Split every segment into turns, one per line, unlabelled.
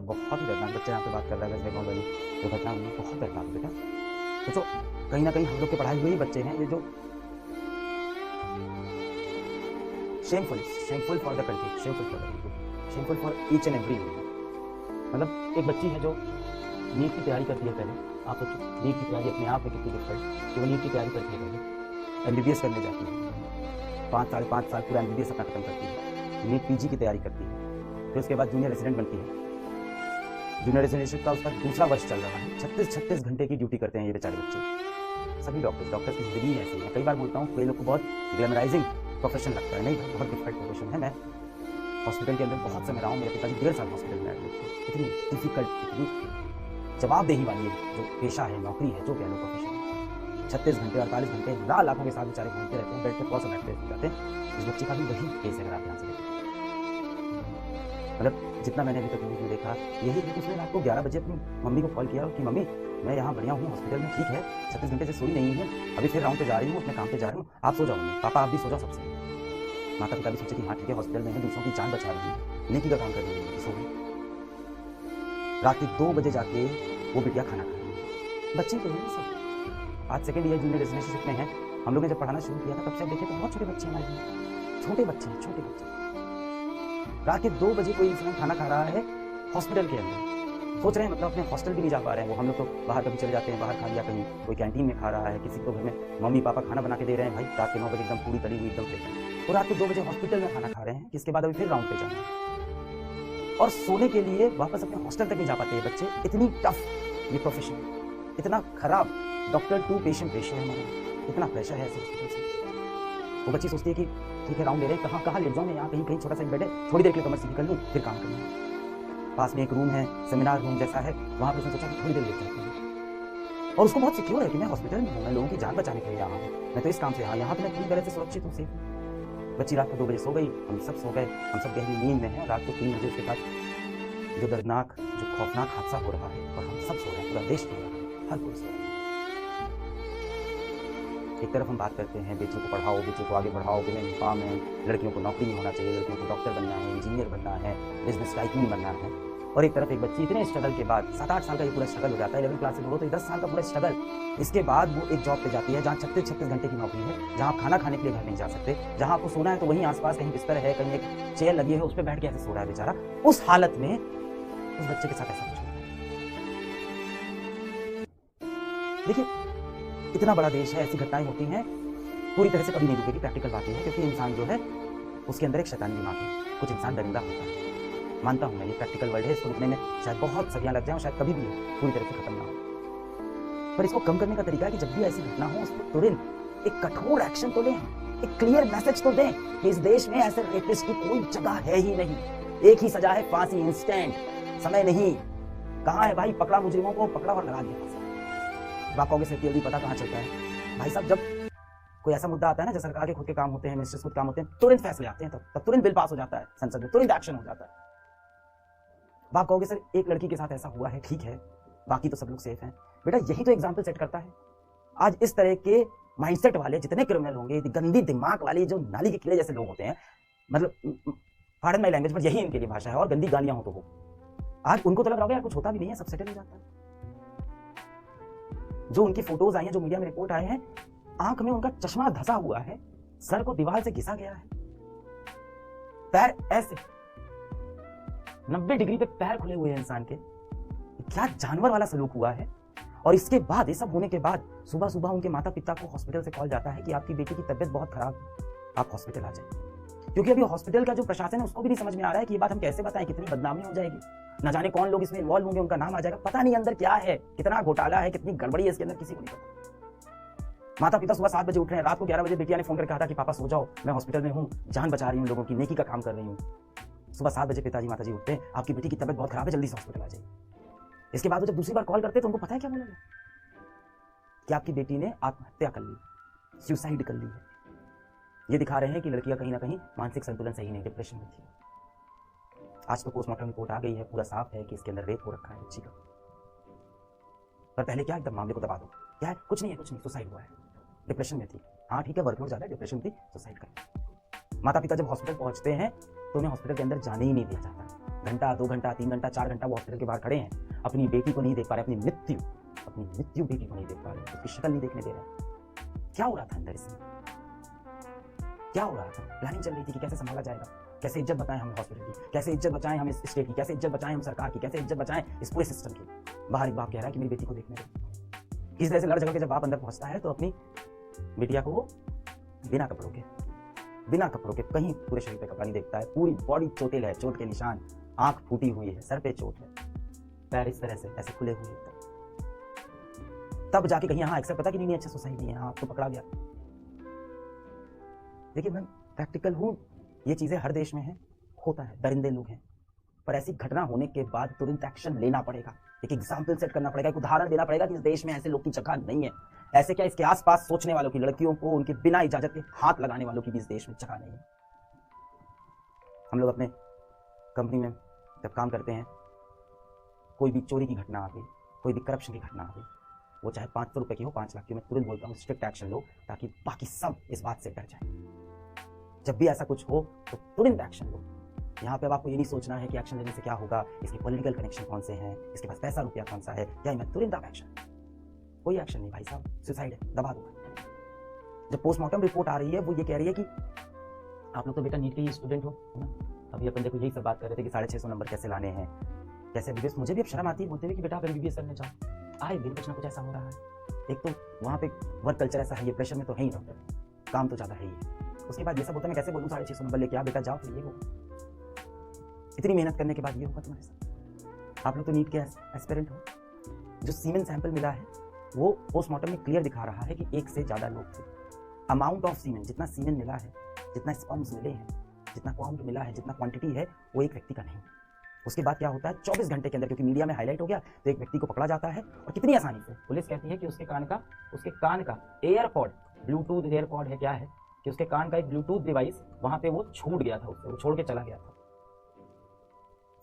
बहुत ही दर्दनाक बच्चा यहाँ पे बात कर रहा है वेस्ट बंगाल वाली जो घटना हुई है, बहुत दर्दनाक बेटा। सोचो कहीं ना कहीं हम लोग के पढ़ाए हुए ही बच्चे हैं ये जो shameful for the country, shameful for each and every. मतलब एक बच्ची है जो नीट की तैयारी करती है, पहले आप सोचो नीट की तैयारी अपने आप में कितनी डिफिकल्ट, तो वो नीट की तैयारी करती है, पहले एमबीबीएस करने जाती है, 5 साढ़े 5 साल पूरा एमबीबीएस अपना खत्म करती है, नीट पीजी की तैयारी करती है, फिर उसके बाद जूनियर रेजिडेंट बनती है। जूनियर रेजिडेंट का उसका दूसरा वर्ष चल रहा है, 36 घंटे की ड्यूटी करते हैं ये बेचारे बच्चे। सभी डॉक्टर्स की जिंदगी ऐसी है। कई बार बोलता हूँ कई लोग को बहुत ग्लैमराइजिंग प्रोफेशन लगता है, नहीं भाई बहुत डिफिकल्ट प्रोफेशन है। मैं हॉस्पिटल के अंदर बहुत समय रहा हूँ, मेरे पिताजी 1.5 साल हॉस्पिटल में एडमिट थे। इतनी डिफिकल्ट, इतनी जवाबदेही वाली जो पेशा है, नौकरी है, जो कह लो प्रोफेशन है। 36 घंटे 48 घंटे लाखों के साथ बेचारे घूमते रहते हैं, बेड पे कौन बैठते जाते हैं। इस बच्चे का भी वही केस है, अगर आप ध्यान से देखें। मतलब जितना मैंने अभी तक वीडियो देखा यही है कि उसने रात को 11 बजे अपनी मम्मी को कॉल किया कि मम्मी मैं यहाँ बढ़िया हूँ, हॉस्पिटल में ठीक है, 36 घंटे से सोई नहीं हूँ, अभी फिर राउंड पे जा रही हूँ, अपने काम पे जा रही हूँ, आप सो जाओ मम्मी, पापा आप भी सो जाओ सबसे। माता पिता भी सोचे कि हाँ ठीक है, हॉस्पिटल में है, दूसरों की जान बचा रही है, नेकी का काम कर रही है, सो गई। रात के 2 बजे जाके वो बिटिया खाना खा रही है। बच्चे तो नहीं सब आज सेकेंड ईयर जूनियर रेजिडेंशिप में है। हम लोग ने जब पढ़ाना शुरू किया था तब से देखे तो बहुत छोटे बच्चे हमारे लिए, छोटे बच्चे। रात के 2 बजे कोई इंसान खाना खा रहा है हॉस्पिटल के अंदर, सोच रहे हैं मतलब अपने हॉस्टल भी नहीं जा पा रहे हैं वो। हम लोग तो बाहर कभी चले जाते हैं, बाहर खा लिया, कहीं कोई कैंटीन में खा रहा है, किसी को घर में मम्मी पापा खाना बना के दे रहे हैं, भाई रात के 9 बजे एकदम पूरी तली हुई एकदम फ्रेश, और रात के 2 बजे हॉस्पिटल में खाना खा रहे हैं, जिसके बाद अभी फिर राउंड पे जाना है और सोने के लिए वापस अपने हॉस्टल तक नहीं जा पाते हैं बच्चे। इतनी टफ ये प्रोफेशन, इतना खराब डॉक्टर टू पेशेंट रेशियो है हमारा, इतना प्रेशर है ऐसे हॉस्पिटल से। वो बच्ची सोचती है कि ठीक है राउंड ले रहे हैं, कहाँ लेट जाऊँ मैं, यहाँ कहीं छोटा सा बेड है, थोड़ी देर के लिए कमर सीधी कर लूँ, फिर काम करना है। पास में एक रूम है, सेमिनार रूम जैसा है, वहाँ पर उसने सोचा कि थोड़ी देर लेट जाती है और उसको बहुत सिक्योर है कि मैं हॉस्पिटल में हूँ, मैं लोगों की जान बचाने के लिए यहाँ हूँ, मैं तो इस काम से यहाँ तो मैं पूरी तरह से सुरक्षित हूँ, सेफ हूँ। बच्ची रात को 2 बजे सो गई, हम सब सो गए, हम सब गहरी नींद में हैं। रात को 3 बजे उसके बाद जो दर्दनाक जो खौफनाक हादसा हो रहा है और हम सब सो रहे हैं, पूरा देश सो रहा है, हर कोई सो रहा है। एक तरफ हम बात करते हैं बेटियों को पढ़ाओ, बेटियों को आगे बढ़ाओ, विमेन एम्पावरमेंट, लड़कियों को नौकरी नहीं होना चाहिए, लड़कियों को डॉक्टर बनना है, इंजीनियर बनना है, बिजनेस टाइकून बनना है, और एक तरफ एक बच्ची इतने स्ट्रगल के बाद 7-8 साल का ये पूरा स्ट्रगल हो जाता है, 11 क्लास में हो तो 10 साल का पूरा स्ट्रगल, इसके बाद वो एक जॉब पे जाती है जहाँ 36 घंटे की नौकरी है, जहाँ आप खाना खाने के लिए घर नहीं जा सकते, जहाँ आपको सोना है तो वहीं आसपास कहीं बिस्तर है, कहीं एक चेयर लगी है, उस पर बैठ के ऐसे सो रहा है बेचारा। उस हालत में उस बच्चे के साथ ऐसा कुछ होता है। देखिए इतना बड़ा देश है, ऐसी घटनाएं होती हैं, पूरी तरह से कभी नहीं रुकेगी। प्रैक्टिकल बात यह है क्योंकि इंसान जो है उसके अंदर एक शैतानी दिमाग है, कुछ इंसान दरिंदा होता है, मानता हूं मैं, ये प्रैक्टिकल वर्ल्ड है, इसको रुकने में शायद बहुत सदियां लग जाएं और शायद कभी भी पूरी तरह से खत्म ना हो। पर इसको कम करने का तरीका है कि जब भी ऐसी घटना हो उस पर तुरंत एक कठोर एक्शन तो लें, एक क्लियर मैसेज तो दें कि इस देश में ऐसे रेपिस्ट की कोई जगह है ही नहीं, एक ही सजा है फांसी, इंस्टेंट, समय नहीं। कहाँ है भाई, पकड़ा मुजरिमों को, पकड़ा और लगा दिया फांसी। आप कहोगे सर पता कहाँ चलता है भाई साहब, जब कोई ऐसा मुद्दा आता है ना, जैसे सरकार के खुद के काम होते हैं, मिनिस्टर्स खुद काम होते हैं, तुरंत फैसले आते हैं, तब तुरंत बिल पास हो जाता है संसद में, तुरंत एक्शन हो जाता है। आप कहोगे सर एक लड़की के साथ ऐसा हुआ है, ठीक है, बाकी तो सब लोग सेफ हैं। बेटा यही तो एग्जाम्पल सेट करता है। आज इस तरह के माइंडसेट वाले जितने क्रिमिनल होंगे, गंदी दिमाग वाले जो नाली के कीड़े जैसे लोग होते हैं, मतलब पार्डन माय लैंग्वेज, पर यही इनके लिए भाषा है, और गंदी गालियां हो तो वो आज उनको तो लग रहा होगा यार कुछ होता भी नहीं है, सब सेटल हो जाता है। जो उनकी फोटोज आई हैं, जो मीडिया में रिपोर्ट आए हैं, आंख में उनका चश्मा धंसा हुआ है, सर को दीवार से घिसा गया है, पैर ऐसे 90 डिग्री पे पैर खुले हुए हैं इंसान के, क्या जानवर वाला सलूक हुआ है। और इसके बाद, ये सब होने के बाद सुबह सुबह उनके माता पिता को हॉस्पिटल से कॉल जाता है कि आपकी बेटी की तबीयत बहुत खराब है, आप हॉस्पिटल आ जाइए। क्योंकि अभी हॉस्पिटल का जो प्रशासन है उसको भी नहीं समझ में आ रहा है कि ये बात हम कैसे बताएं, कितनी बदनामी हो जाएगी, ना जाने कौन लोग इसमें इन्वॉल्व होंगे, उनका नाम आ जाएगा, पता नहीं अंदर क्या है, कितना घोटाला है, कितनी गड़बड़ी है इसके अंदर, किसी को नहीं पता। माता पिता सुबह 7 बजे उठ रहे हैं, रात को 11 बजे बेटिया ने फोन करके कहा था कि पापा सो जाओ, मैं हॉस्पिटल में हूँ, जान बचा रही हूँ, लोगों की नेकी का काम कर रही हूँ। सुबह 7 बजे पिताजी माताजी उठते हैं, आपकी बेटी की तबीयत बहुत खराब है, जल्दी से हॉस्पिटल आ जाइए। इसके बाद वो जब दूसरी बार कॉल करते हैं तो उनको पता है क्या बोला कि आपकी बेटी ने आत्महत्या कर ली, सुसाइड कर ली है। ये दिखा रहे हैं कि लड़कियां कहीं ना कहीं मानसिक संतुलन सही नहीं, डिप्रेशन में थी। आज तो पोस्टमार्टम रिपोर्ट आ गई है, पूरा साफ है कि इसके अंदर रेप हो रखा है बच्ची का। पर पहले क्या एकदम मामले को दबा दो, क्या है, कुछ नहीं है, कुछ नहीं, सुसाइड हुआ है, डिप्रेशन में थी। हाँ ठीक है, वर्कलोड ज्यादा है, डिप्रेशन थी, सुसाइड कर। माता पिता जब हॉस्पिटल पहुंचते हैं तो उन्हें हॉस्पिटल के अंदर जाने ही नहीं दिया जाता, घंटा, 2 घंटा, 3 घंटा, 4 घंटा वो हॉस्पिटल के बाहर खड़े हैं, अपनी बेटी को नहीं देख पा रहे, अपनी मृत्यु बेटी को नहीं देख पा रहे, उसकी शक्ल नहीं देखने दे रहे। क्या हो रहा था अंदर इसमें? क्या हो रहा था? प्लानिंग चल रही थी कि कैसे संभाला जाएगा, कैसे इज्जत बचाएं हम हॉस्पिटल की, कैसे इज्जत बचाएं हम इस स्टेट की, कैसे इज्जत बचाएं हम सरकार की, कैसे इज्जत बचाएं इस पूरे सिस्टम की। बाहर एक बाप कह रहा है कि मेरी बेटी को देखने दो। इस तरह से लड़ झगड़ के जब बाप अंदर पहुंचता है तो अपनी बेटिया को वो बिना कपड़ों के कहीं पूरे शरीर पे कपड़ा नहीं देखता है, पूरी बॉडी चोटिल है, चोट के निशान, आंख फूटी हुई है, सर पे चोट है, पैर इस तरह से ऐसे खुले हुए हैं। तब जाके कहीं हाँ एक्सेप्ट पता कि नहीं अच्छा सोसाइटी है, हाँ आपको पकड़ा गया। देखिए मैं प्रैक्टिकल हूँ, ये चीजें हर देश में है, होता है, दरिंदे लोग हैं, पर ऐसी घटना होने के बाद तुरंत एक्शन लेना पड़ेगा, एक एग्जाम्पल सेट करना पड़ेगा, एक उदाहरण देना पड़ेगा कि इस देश में ऐसे लोग की जगह नहीं है। ऐसे क्या इसके आसपास सोचने वालों की, लड़कियों को उनके बिना इजाजत के हाथ लगाने वालों की भी इस देश में जगह नहीं है। हम लोग अपने कंपनी में जब काम करते हैं, कोई भी चोरी की घटना आ गई, कोई भी करप्शन की घटना आ गई, वो चाहे 500 रुपए की हो, 5 लाख की, मैं तुरंत बोलता हूँ स्ट्रिक्ट एक्शन लो, ताकि बाकी सब इस बात से डर जाए। जब भी ऐसा कुछ हो तो तुरंत एक्शन लो। यहाँ पे अब आपको ये नहीं सोचना है कि एक्शन लेने से क्या होगा, इसके पॉलिटिकल कनेक्शन कौन से हैं, इसके पास पैसा रुपया कौन सा है, क्या मैं तुरंत आप एक्शन। कोई एक्शन नहीं भाई साहब, सुसाइड है, दबा दूंगा। जब पोस्टमार्टम रिपोर्ट आ रही है वो ये कह रही है कि आप लोग तो बेटा नीट के स्टूडेंट हो, है ना। अभी अपन देखो यही सब बात कर रहे थे कि 650 नंबर कैसे लाने हैं, कैसे एमबीबीएस। मुझे भी अब शर्म आती है बोलते हुए कि बेटा आप एमबीबीएस करने जाओ, आए दिन कुछ ना कुछ ऐसा हो रहा है। एक तो वहाँ पे वर्क कल्चर ऐसा है, ये प्रेशर में तो है ही डॉक्टर, काम तो ज़्यादा है ही। उसके बाद ये सब होता है, मैं कैसे बोलूँ 650 नंबर लेके आ बेटा जाओ, फिर ये हो। इतनी मेहनत करने के बाद ये होगा तुम्हारे साथ। आप लोग तो नीट के एस्पिरेंट हो। जो सीमेन सैंपल मिला है वो पोस्टमार्टम में क्लियर दिखा रहा है कि 1 से ज़्यादा लोग थे। अमाउंट ऑफ सीमेन, जितना सीमेन मिला है, जितना स्पर्म्स मिले हैं, जितना काउंट मिला है, जितना क्वांटिटी है, वो एक व्यक्ति का नहीं। उसके बाद क्या होता है, 24 घंटे के अंदर, क्योंकि मीडिया में हाईलाइट हो गया, तो एक व्यक्ति को पकड़ा जाता है। और कितनी आसानी से पुलिस कहती है कि उसके कान का एयरपॉड, ब्लूटूथ एयरपॉड है, क्या है कि उसके कान का एक ब्लूटूथ डिवाइस वहां पे वो छूट गया था, उससे वो छोड़ के चला गया था।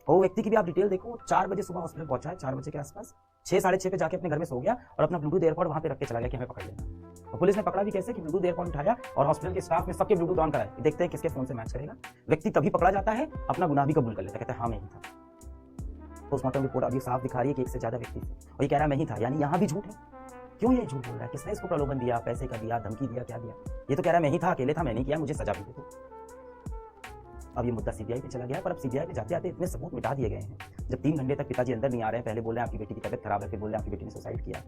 और वो व्यक्ति की भी आप डिटेल देखो, 4 बजे सुबह हॉस्पिटल पहुंचा है, 4 बजे के आसपास, 6 साढ़े 6 पे जाके अपने घर में सो गया और अपना ब्लूटूथ एयरपॉड वहां पे रख के चला गया कि हमें पकड़ लेना। और पुलिस ने पकड़ा भी कैसे कि ब्लूटूथ एयरपॉड उठाया और हॉस्पिटल के स्टाफ ने सबके ब्लूटूथ ऑन कराए, देखते हैं किसके फोन से मैच करेगा। व्यक्ति तभी पकड़ा जाता है, अपना गुनाह भी कबूल कर लेता है, कहता है हाँ मैं ही था। पोस्टमार्टम रिपोर्ट अभी साफ दिखा रही है कि 1 से ज्यादा व्यक्ति थे, और ये कह रहा है मैं ही था, यानी यहाँ भी झूठ है। क्यों ये झूठ बोल रहा है? किसने इसको प्रलोभन दिया, पैसे का दिया, धमकी दिया, क्या दिया? ये तो कह रहा है मैं ही था, अकेले था, मैं नहीं किया, मुझे सजा भी दे दो। अब ये मुद्दा सीबीआई पे चला गया, पर अब सीबीआई पे जाते जाते इतने सबूत मिटा दिए गए हैं। जब 3 घंटे तक पिताजी अंदर नहीं आ रहे हैं, पहले बोल रहे हैं आपकी बेटी की तबीयत खराब है, फिर बोल रहे हैं आपकी बेटी ने सुसाइड किया।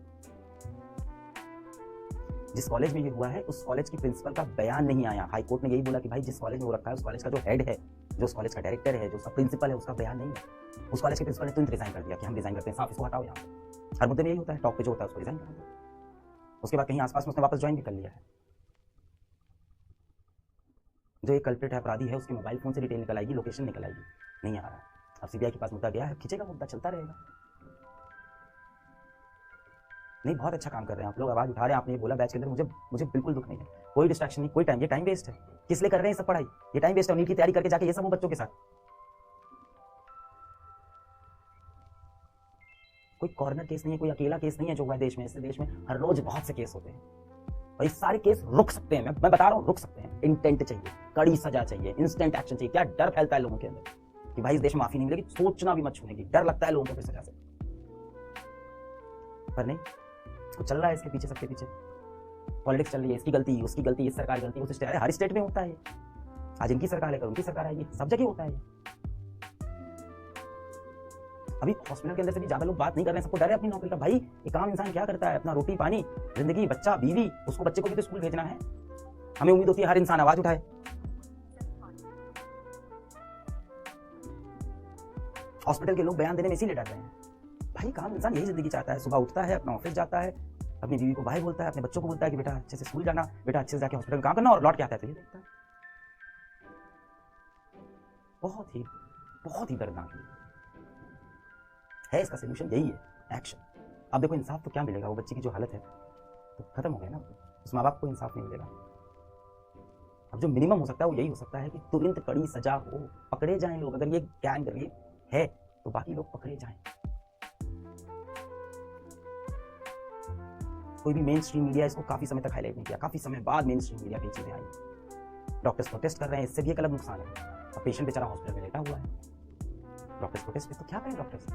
जिस कॉलेज में ये हुआ है उस कॉलेज की प्रिंसिपल का बयान नहीं आया। हाई कोर्ट ने यही बोला कि भाई जिस कॉलेज में वो रखा है उस कॉलेज का जो हेड है, जो उस कॉलेज का डायरेक्टर है, जो उसका प्रिंसिपल है, उसका बयान नहीं है। उस कॉलेज के प्रिंसिपल ने तुरंत रिजाइन कर दिया कि हम रिजाइन करते हैं, साफ इसको हटाओ यहाँ से। हर मुद्दे में यही होता है, टॉप पे जो होता है उसको रिजाइन कर देते हैं। उसके बाद कहीं आसपास में उसने वापस ज्वाइन भी कर लिया है। जो एक कल्प्रिट है, अपराधी है, उसके मोबाइल फोन से डिटेल निकल आएगी, लोकेशन निकल आएगी, नहीं आ रहा है। अब सीबीआई के पास मुद्दा गया है, खींचेगा मुद्दा, चलता रहेगा। नहीं, बहुत अच्छा काम कर रहे हैं आप लोग, आवाज उठा रहे हैं। आपने ये बोला बैच के अंदर, मुझे बिल्कुल दुख नहीं है, कोई डिस्ट्रैक्शन नहीं, कोई टाइम, ये टाइम वेस्ट है। किस लिए कर रहे हैं सब पढ़ाई? ये टाइम वेस्ट है। नीट की तैयारी करके जाके ये सब वो बच्चों के साथ कोई कॉर्नर केस नहीं है, कोई अकेला केस नहीं है जो हुआ देश में। इस देश में हर रोज बहुत से केस होते हैं और ये सारे केस रुक सकते हैं। मैं बता रहा हूँ, रुक सकते हैं। इंटेंट चाहिए, कड़ी सजा चाहिए, इंस्टेंट एक्शन चाहिए। क्या डर फैलता है लोगों के अंदर कि भाई इस देश में माफी नहीं मिलेगी, सोचना भी मत छोड़ेगी। डर लगता है लोगों को फिर सजा से, पर नहीं, कुछ चल रहा है इसके पीछे, सबके पीछे पॉलिटिक्स चल रही है। इसकी गलती, उसकी गलती, इस सरकार की गलती, उस स्टेट, हर स्टेट में होता है। आज इनकी सरकार है, कल उनकी सरकार आएगी, सब जगह होता है। अभी हॉस्पिटल के अंदर से भी ज्यादा लोग बात नहीं कर रहे हैं, सबको डर है अपनी नौकरी का। भाई एक आम इंसान क्या करता है, अपना रोटी पानी, जिंदगी, बच्चा, बीवी, उसको बच्चे को भी तो स्कूल भेजना है। हमें उम्मीद होती है हर इंसान आवाज उठाए। हॉस्पिटल के लोग बयान देने में इसीलिए डर रहे हैं। भाई काम इंसान यही जिंदगी चाहता है, सुबह उठता है, अपना ऑफिस जाता है, अपनी बीवी को बाय बोलता है, अपने बच्चों को बोलता है कि बेटा अच्छे से स्कूल जाना, बेटा अच्छे से जाके हॉस्पिटल में काम करना, और लौट के आता है तो ये देखता है। बहुत ही दर्दनाक है। इसका सोल्यूशन यही है, एक्शन। अब देखो इंसाफ तो क्या मिलेगा, वो बच्चे की जो हालत है तो खत्म हो गया ना, उस माँ बाप को इंसाफ नहीं मिलेगा। अब जो मिनिमम हो सकता है वो यही हो सकता है कि तुरंत कड़ी सजा हो, पकड़े जाएं लोग। अगर ये गैंग रेप है तो बाकी लोग पकड़े जाएं। कोई भी मेन स्ट्रीम मीडिया इसको काफी समय तक हाईलाइट नहीं किया, काफी समय बाद मेन स्ट्रीम मीडिया पे चीजें आई। डॉक्टर्स प्रोटेस्ट कर रहे हैं, इससे भी एक अलग नुकसान है। और पेशेंट बेचारा हॉस्पिटल में लेटा हुआ है। डॉक्टर्स प्रोटेस्ट तो क्या करें डॉक्टर्स,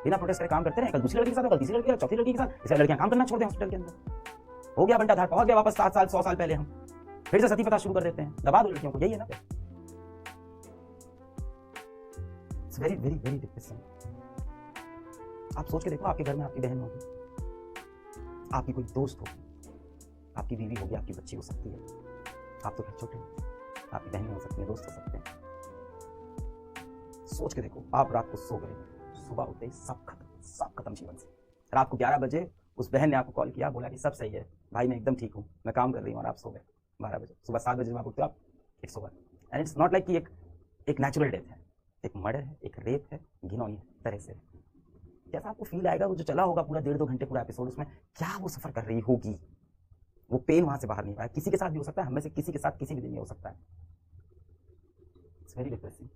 बिना प्रोटेस्ट करे काम करते रहे, कल दूसरी लड़की के साथ, कल तीसरी लड़की के साथ, चौथी लड़की के साथ, इसे लड़कियां काम करना छोड़ दें हॉस्पिटल के अंदर। हो गया बंटा धार, पहुंच गया वापस 7 साल 100 साल पहले, हम फिर से सती पता शुरू कर देते हैं, दबा दो लड़कियों को, यही है ना। It's very very very depressing. आप सोच के देखो, आपके घर में आपकी बहन होगी, आपकी कोई दोस्त होगी, आपकी बीवी होगी, आपकी बच्ची हो सकती है, आप तो घर छोटे हैं, आपकी बहनें हो सकती हैं, दोस्त हो सकते हैं। सोच के देखो, आप रात को सो गए, सुबह उठे सब खत्म जीवन से। रात को 11 बजे उस बहन ने आपको कॉल किया, बोला कि सब सही है भाई, मैं एकदम ठीक हूँ, मैं काम कर रही हूँ, और आप सो गए 12 बजे। सुबह 7 बजे जब आप उठते हो, आप it's over. And it's not like कि एक नेचुरल डेथ है, एक मर्डर है, एक रेप है, घिनौनी तरह से। कैसा आपको फील आएगा, वो जो चला होगा पूरा 1.5-2 घंटे पूरा एपिसोड, उसमें क्या वो सफर कर रही होगी, वो पेन वहां से बाहर नहीं पाया। किसी के साथ भी हो सकता है, हम में से किसी के साथ किसी भी दिन में हो सकता है। It's very depressing.